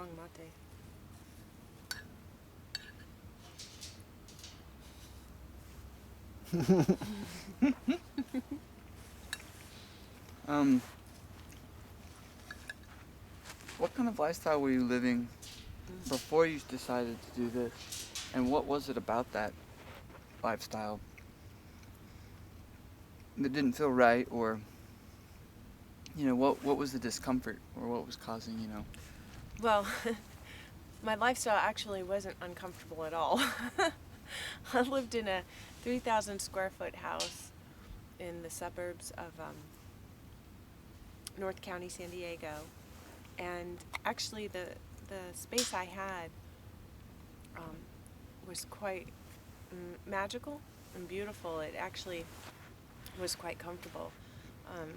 strong mate. Um, what kind of lifestyle were you living before you decided to do this? And what was it about that lifestyle that didn't feel right, or what was the discomfort, or what was causing Well, my lifestyle actually wasn't uncomfortable at all. I lived in a 3,000 square foot house in the suburbs of North County, San Diego. And actually, the space I had um, was quite magical and beautiful. It actually was quite comfortable. Um,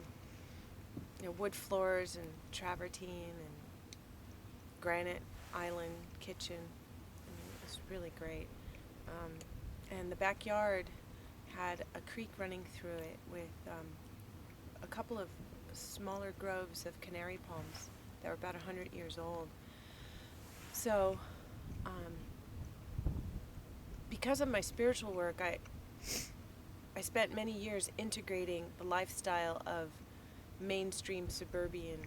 wood floors and travertine and granite island kitchen. I mean, it was really great. Um, and the backyard had a creek running through it with a couple of smaller groves of canary palms that were about 100 years old. So, um, because of my spiritual work, I spent many years integrating the lifestyle of mainstream suburban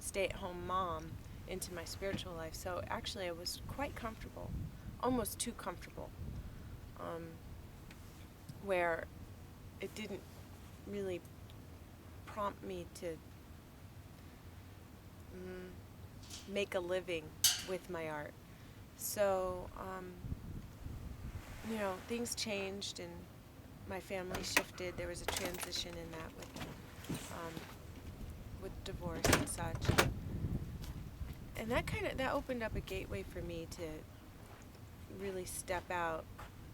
stay-at-home mom into my spiritual life. So actually, I was quite comfortable, almost too comfortable, where it didn't really prompt me to make a living with my art. So, things changed and my family shifted. There was a transition in that with divorce and such. And that opened up a gateway for me to really step out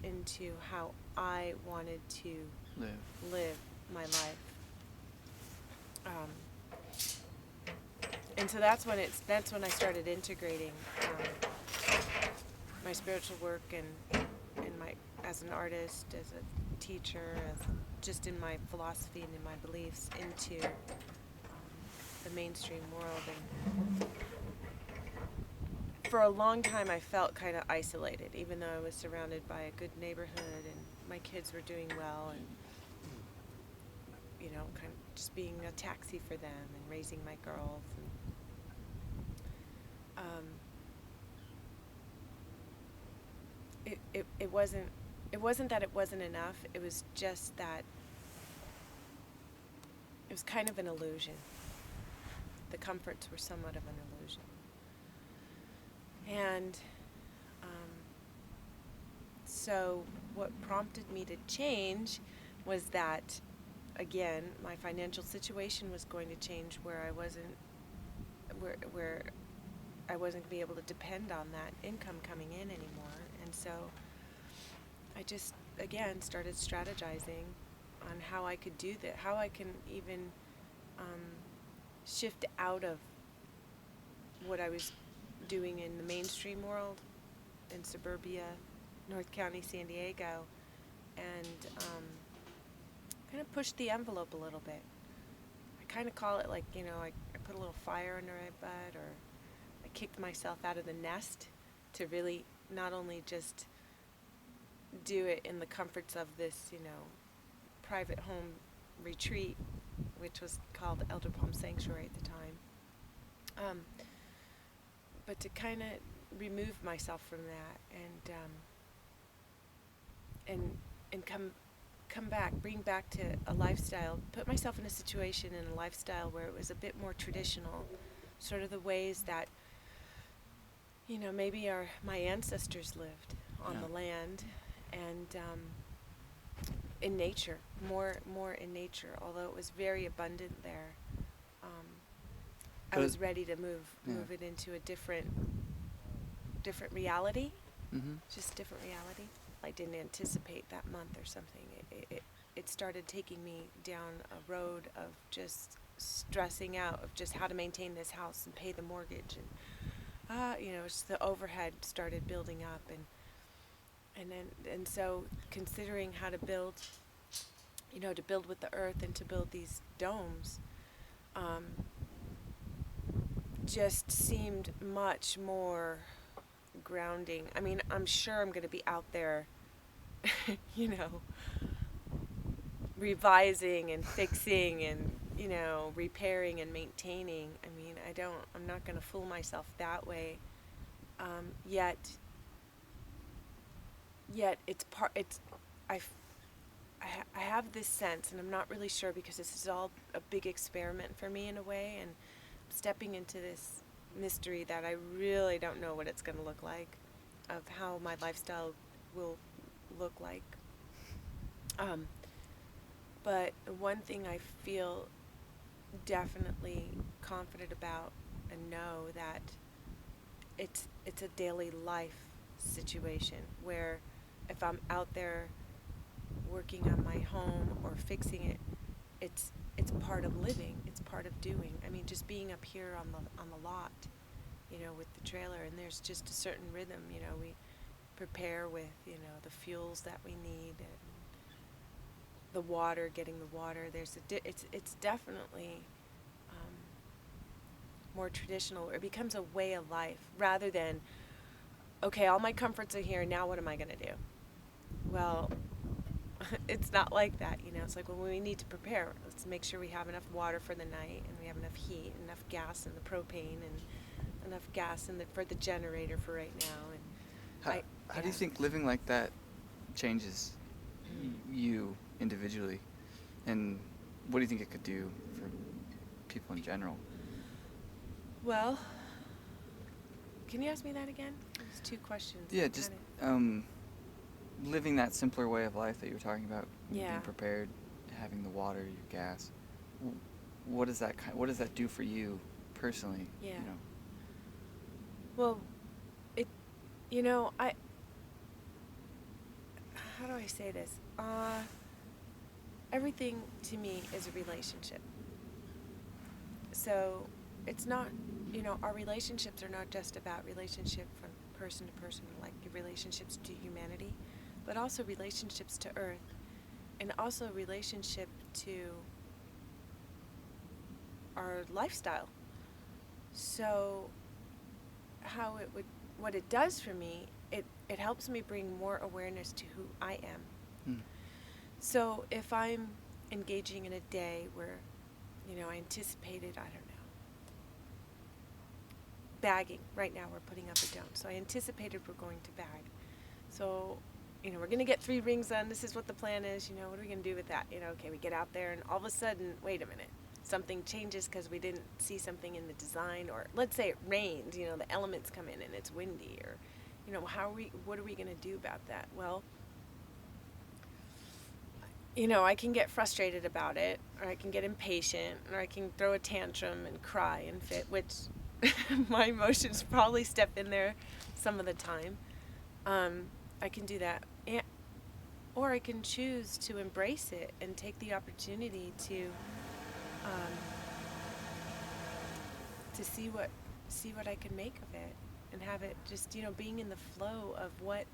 into how I wanted to live my life. And so that's when I started integrating my spiritual work and my as an artist, as a teacher, as just in my philosophy and in my beliefs into the mainstream world. And for a long time, I felt kind of isolated, even though I was surrounded by a good neighborhood and my kids were doing well, and kind of just being a taxi for them and raising my girls. And, it wasn't that it wasn't enough. It was just that it was kind of an illusion. The comforts were somewhat of an illusion. And so what prompted me to change was that, again, my financial situation was going to change, where I wasn't going to be able to depend on that income coming in anymore. And so I just, again, started strategizing on how I could do that, how I can even shift out of what I was doing in the mainstream world in suburbia, North County, San Diego, and kind of push the envelope a little bit. I kind of call it like, I put a little fire under my butt, or I kicked myself out of the nest to really not only just do it in the comforts of this, private home retreat, which was called Elder Palm Sanctuary at the time, but to kind of remove myself from that and come back, bring back to a lifestyle, put myself in a situation, in a lifestyle where it was a bit more traditional, sort of the ways that maybe my ancestors lived on the land, and in nature, more in nature. Although it was very abundant there, I was ready to move it into a different reality, just different reality. I didn't anticipate that month or something. It started taking me down a road of just stressing out of just how to maintain this house and pay the mortgage, and just the overhead started building up, and so considering how to build, to build with the earth and to build these domes, just seemed much more grounding. I mean, I'm sure I'm going to be out there, you know, revising and fixing and, you know, repairing and maintaining. I mean, I'm not going to fool myself that way. Yet it's I, f- I have this sense, and I'm not really sure because this is all a big experiment for me in a way, and stepping into this mystery that I really don't know what it's going to look like, of how my lifestyle will look like. Um, but one thing I feel definitely confident about and know that it's a daily life situation where if I'm out there working on my home or fixing it, it's part of living. It's part of doing. I mean, just being up here on the lot, you know, with the trailer, and there's just a certain rhythm. You know, we prepare with, you know, the fuels that we need and the water, getting the water. It's definitely um, more traditional. It becomes a way of life rather than, okay, all my comforts are here. Now what am I gonna do? Well, it's not like that, you know. It's like, well, we need to prepare. Let's make sure we have enough water for the night, and we have enough heat, enough gas in the propane, and enough gas for the generator for right now. And How, how do you think living like that changes you individually? And what do you think it could do for people in general? Well, can you ask me that again? There's two questions. Yeah, just living that simpler way of life that you were talking about, Yeah. being prepared, having the water, your gas. What does that do for you personally? Yeah. You know? Well, it, you know, how do I say this? Everything to me is a relationship. So it's not, you know, our relationships are not just about relationship from person to person, like relationships to humanity, but also relationships to Earth, and also relationship to our lifestyle. So what it does for me, it helps me bring more awareness to who I am. So if I'm engaging in a day where, you know, I anticipated, I don't know, bagging. Right now we're putting up a dome. So I anticipated we're going to bag. So, you know, we're going to get 3 rings done. This is what the plan is. You know, what are we going to do with that? You know, okay, we get out there and all of a sudden, wait a minute. Something changes because we didn't see something in the design, or let's say it rains, you know, the elements come in and it's windy, or, you know, what are we going to do about that? Well, you know, I can get frustrated about it, or I can get impatient, or I can throw a tantrum and cry and fit, which my emotions probably step in there some of the time. I can do that. Or I can choose to embrace it and take the opportunity to see what I can make of it, and have it just, you know, being in the flow of what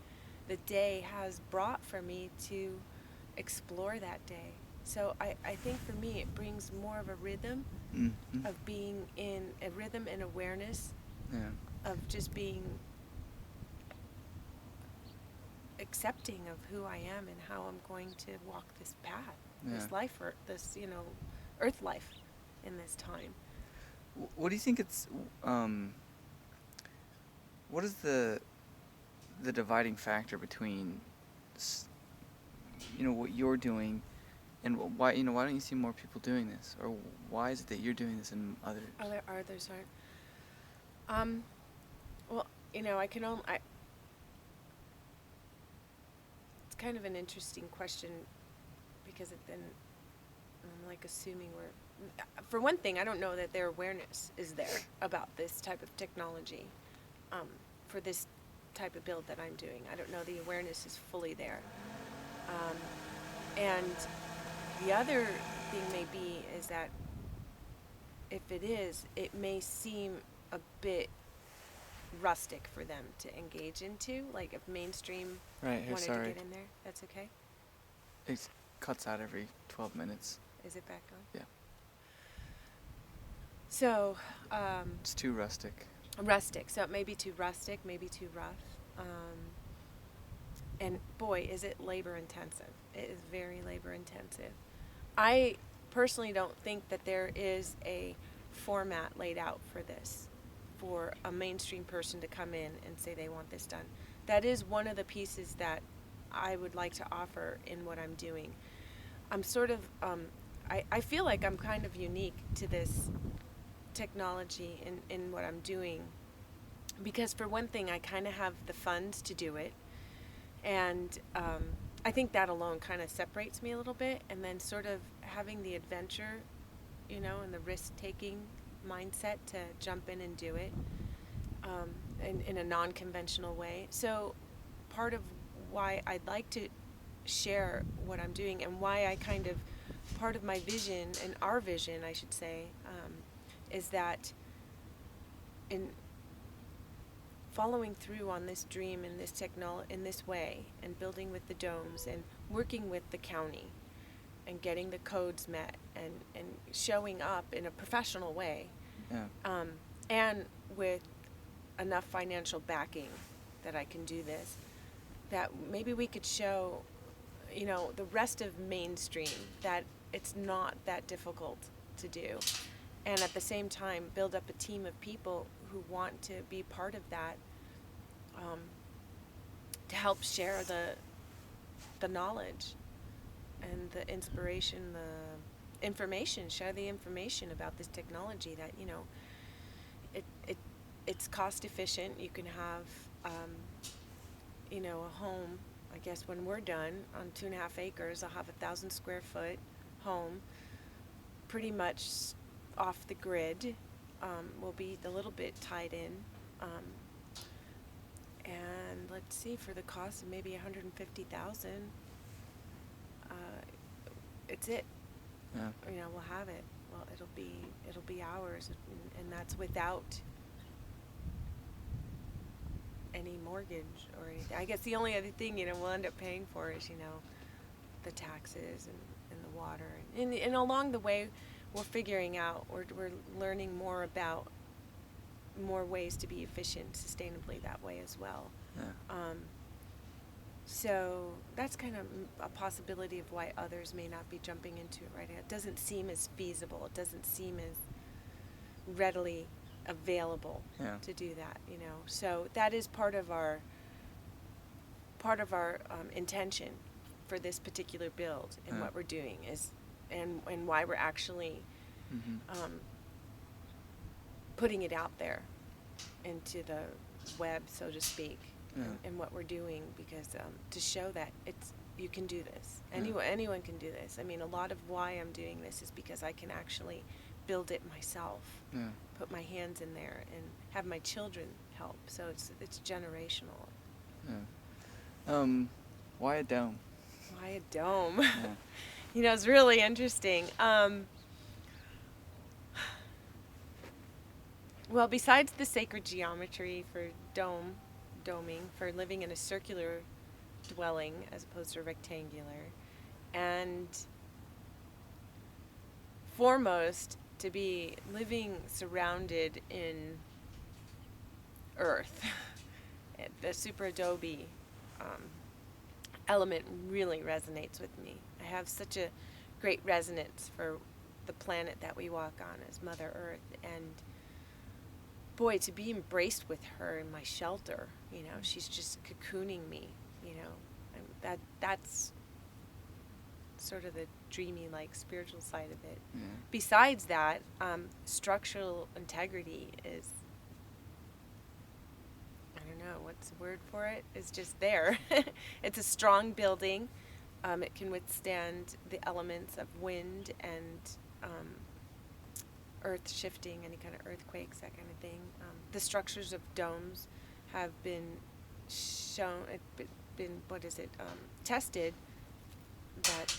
the day has brought for me to explore that day. So I think for me it brings more of a rhythm of being in a rhythm and awareness of just being accepting of who I am and how I'm going to walk this path, this life, or this, you know, earth life in this time. What do you think what is the dividing factor between, you know, what you're doing and why don't you see more people doing this? Or why is it that you're doing this and others? Others aren't. Well, you know, it's kind of an interesting question, because then I'm like assuming for one thing, I don't know that their awareness is there about this type of technology, for this type of build that I'm doing. I don't know the awareness is fully there. And the other thing may be is that if it is, it may seem a bit rustic for them to engage into. Like if mainstream wanted to get in there, that's okay? It cuts out every 12 minutes. Is it back on? Yeah. So, It's too rustic. rustic. So it may be too rustic, maybe too rough. And boy, is it labor intensive. It is very labor intensive. I personally don't think that there is a format laid out for this, for a mainstream person to come in and say they want this done. That is one of the pieces that I would like to offer in what I'm doing. I'm sort of, I feel like I'm kind of unique to this technology in what I'm doing because, for one thing, I kind of have the funds to do it. And I think that alone kind of separates me a little bit. And then sort of having the adventure, and the risk taking mindset to jump in and do it in a non conventional way. So, part of why I'd like to share what I'm doing and why I kind of, part of my vision, and our vision, I should say, is that in following through on this dream in this in this way, and building with the domes and working with the county and getting the codes met, and showing up in a professional way, Yeah. and with enough financial backing that I can do this, that maybe we could show, the rest of mainstream that it's not that difficult to do, and at the same time build up a team of people who want to be part of that, to help share the knowledge and the inspiration, the information, share the information about this technology that, it's cost efficient. You can have, a home, I guess when we're done, on 2.5 acres, I'll have 1,000 square foot home, pretty much off the grid. We'll be a little bit tied in. And let's see, for the cost of maybe 150,000, it's it. Yeah. We'll have it. Well, it'll be ours, and that's without any mortgage or anything. I guess the only other thing, we'll end up paying for is, the taxes and the water. And along the way, we're figuring out, we're learning more about more ways to be efficient sustainably that way as well. Yeah. So that's kind of a possibility of why others may not be jumping into it right now. It doesn't seem as feasible. It doesn't seem as readily available to do that, So that is part of our intention for this particular build, and what we're doing is, and why we're actually putting it out there into the web, so to speak, and what we're doing, because to show that you can do this. Anyone can do this. I mean, a lot of why I'm doing this is because I can actually build it myself, put my hands in there, and have my children help. So it's generational. Yeah. Why a dome? Why a dome? Yeah. It's really interesting. Well, besides the sacred geometry for doming, for living in a circular dwelling as opposed to rectangular, and foremost, to be living surrounded in earth. The Super Adobe element really resonates with me. I have such a great resonance for the planet that we walk on as Mother Earth, and boy, to be embraced with her in my shelter, she's just cocooning me, that's sort of the dreamy, like, spiritual side of it. Yeah. Besides that, structural integrity is, I don't know what's the word for it, is just there. It's a strong building. It can withstand the elements of wind and earth shifting, any kind of earthquakes, that kind of thing. The structures of domes have been tested that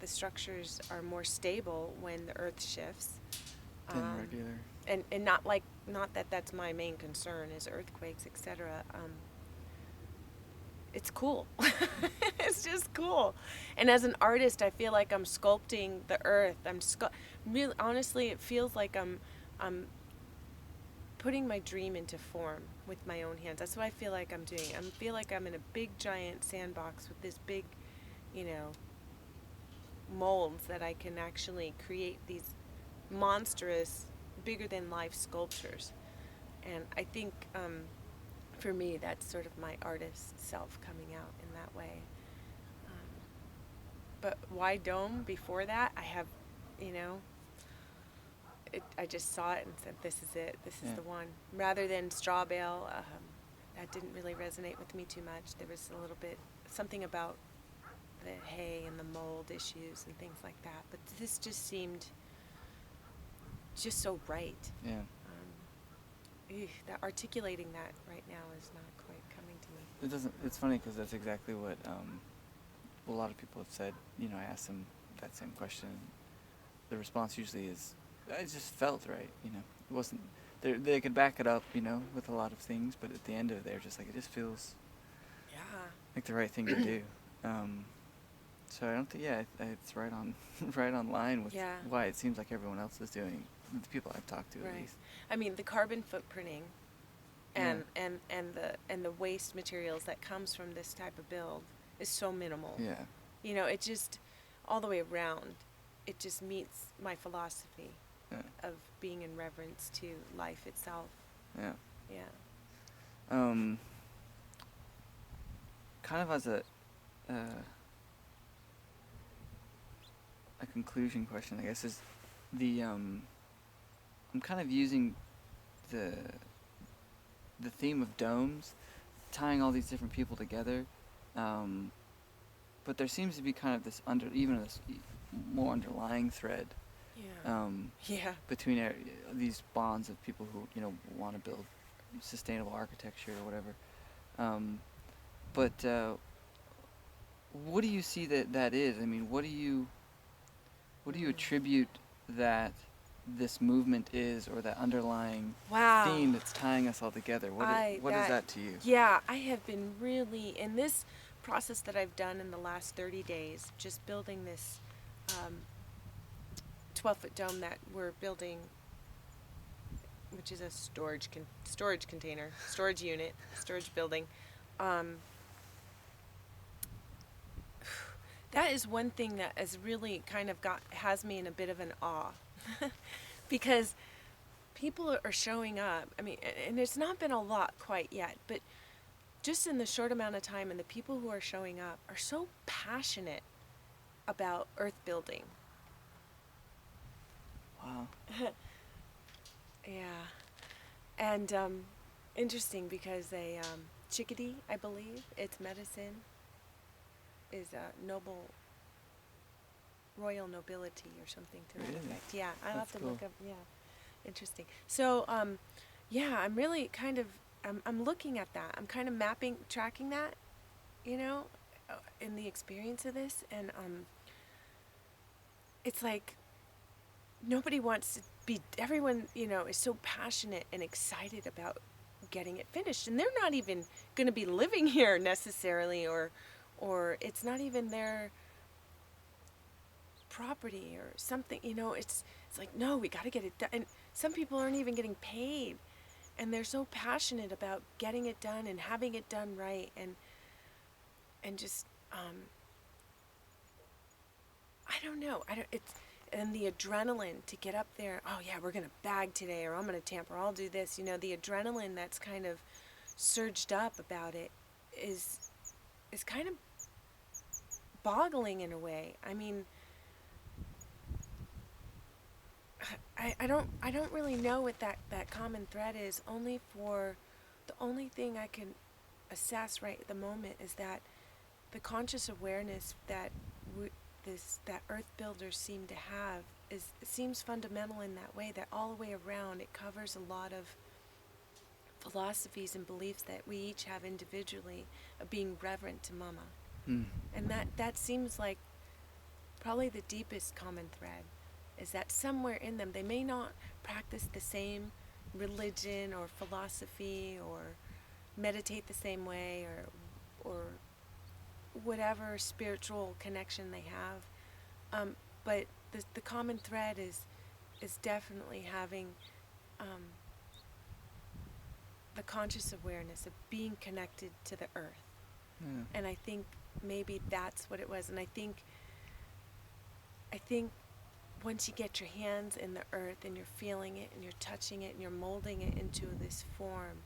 the structures are more stable when the earth shifts. Than regular. And not that that's my main concern is earthquakes, etc. It's cool. It's just cool. And as an artist, I feel like I'm sculpting the earth. Really, honestly, it feels like I'm I'm putting my dream into form with my own hands. That's what I feel like I'm doing. I feel like I'm in a big giant sandbox with this big, you know, molds that I can actually create these monstrous, bigger than life sculptures. And I think for me, that's sort of my artist self coming out in that way. Um, but why dome before that? I have, you know, I just saw it and said, this is it. This is Yeah. the one. Rather than straw bale, that didn't really resonate with me too much. There was a little bit, something about the hay and the mold issues and things like that. But this just seemed just so right. Yeah. That articulating that right now is not quite coming to me. It doesn't. It's funny because that's exactly what a lot of people have said. You know, I asked them that same question. The response usually is, "I just felt right." You know, it wasn't. They could back it up, you know, with a lot of things, but at the end of it, they're just like, it just feels Yeah. like the right thing to do. So I don't think. Yeah, it's right on, right on line with Yeah. why it seems like everyone else is doing. The people I've talked to, at Right. least. I mean, the carbon footprinting Yeah. and the waste materials that comes from this type of build is so minimal. Yeah. You know, it just all the way around, it just meets my philosophy Yeah. of being in reverence to life itself. Yeah. Yeah. Kind of as a conclusion question, I guess, is the I'm kind of using the the theme of domes, tying all these different people together, but there seems to be kind of this more underlying thread Yeah. Yeah. between these bonds of people who want to build sustainable architecture or whatever. But what do you see that is? I mean, what do you attribute that this movement is, or that underlying Wow. theme that's tying us all together? What is that to you? Yeah, I have been really in this process that I've done in the last 30 days, just building this 12-foot dome that we're building, which is a storage container, storage unit, storage building. That is one thing that has really kind of has me in a bit of an awe, because people are showing up. I mean, and it's not been a lot quite yet, but just in the short amount of time, and the people who are showing up are so passionate about earth building. Wow. Yeah. And interesting because a chickadee, I believe, its medicine is a noble, royal nobility or something to that Really? effect. Yeah, I'll That's have to cool. look up. Yeah, interesting. So, yeah, I'm really kind of, I'm looking at that. I'm kind of tracking that, you know, in the experience of this. And it's like nobody wants to everyone, is so passionate and excited about getting it finished. And they're not even going to be living here necessarily, or it's not even their property or something. It's like, no, we got to get it done. And some people aren't even getting paid, and they're so passionate about getting it done and having it done right, and just I don't know. It's and the adrenaline to get up there. Oh yeah, we're gonna bag today, or I'm gonna tamper. I'll do this. The adrenaline that's kind of surged up about it is kind of boggling in a way. I mean, I don't really know what that common thread is. Only for the only thing I can assess right at the moment is that the conscious awareness that that earth builders seem to have seems fundamental in that way, that all the way around it covers a lot of philosophies and beliefs that we each have individually, of being reverent to mama. Mm. And that seems like probably the deepest common thread, is that somewhere in them they may not practice the same religion or philosophy or meditate the same way, or whatever spiritual connection they have, but the common thread is definitely having the conscious awareness of being connected to the earth. Yeah. And I think maybe that's what it was. And I think once you get your hands in the earth and you're feeling it and you're touching it and you're molding it into this form,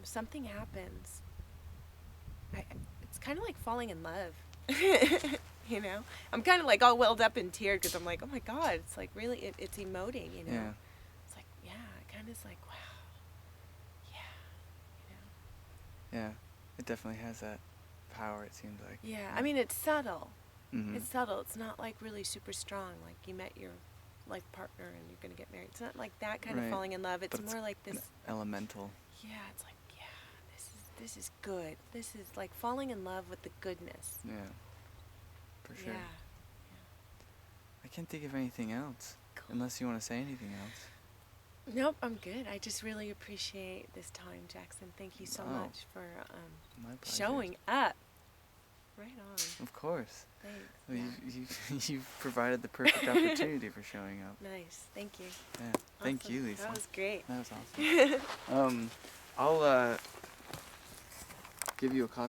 something happens. It's kind of like falling in love. You know, I'm kind of like all welled up in tears because I'm like, oh my God, it's like really, it's emoting, you know. Yeah. It's like, yeah, it kind of is like, wow, yeah, you know. Yeah. It definitely has that power, it seems like. Yeah, I mean, it's subtle. Mm-hmm. It's subtle. It's not like really super strong, like you met your life partner and you're going to get married. It's not like that kind of falling in love. It's more like this elemental. Yeah, it's like, yeah, this is good. This is like falling in love with the goodness. Yeah. For sure. Yeah. I can't think of anything else. Cool. Unless you want to say anything else. Nope, I'm good. I just really appreciate this time, Jackson. Thank you so much for My pleasure. showing up. Right on. Of course. Thanks. Well, Yeah. you've provided the perfect opportunity for showing up. Nice. Thank you. Yeah. Thank Awesome. you, Lisa. That was great. That was awesome. I'll give you a copy.